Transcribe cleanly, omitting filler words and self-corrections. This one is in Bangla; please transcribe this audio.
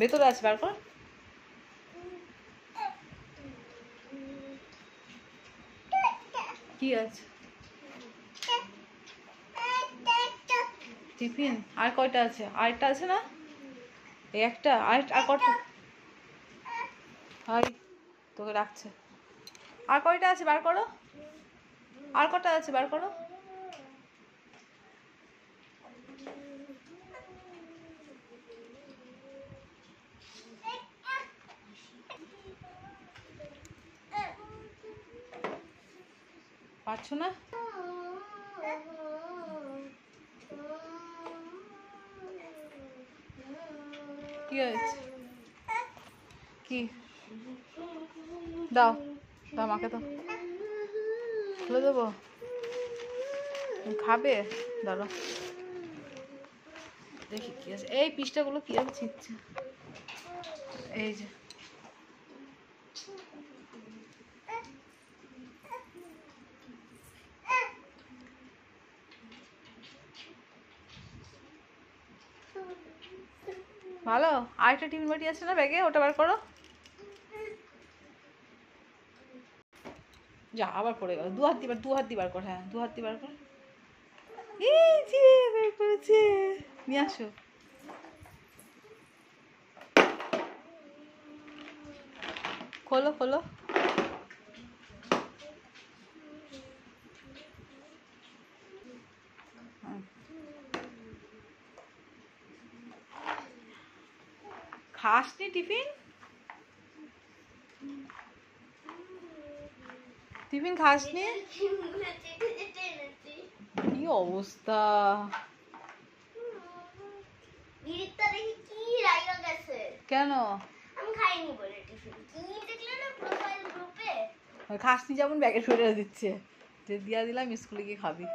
ভেতরে আছে, বার কর। কি আছে? টিফিন আর কয়টা আছে? আরেকটা আছে না? এই একটা, আর কয়টা? হাই, তোকে রাখছে। আর কয়টা আছে বার করো, আর কটা আছে বার করো। পারছো না? কি হয়েছে? কি? দাও দাও মাকে, তো খুলে দেবো। খাবে? দাঁড়ো দেখি কি আছে। এই পিসটাগুলো কিরকম ছিঁড়ছে, এই যে। ভালো। আরেকটা টিফিন বাটি আছে না ব্যাগে, ওটা বার করো। যা, আবার পড়ে গেল। দু হাত দিয়ে বার কর। হ্যাঁ, দু হাত দিয়ে বার কর। এই যে বের করেছে, নিয়ে আসো। খোলো খোলো। খাসনি টিফিন? টিফিন খাসনি? কি অবস্থা! কেন? খাসনি যেমন ব্যাগে সরে দিচ্ছে, যে দিয়া দিলাম স্কুলে গিয়ে খাবি।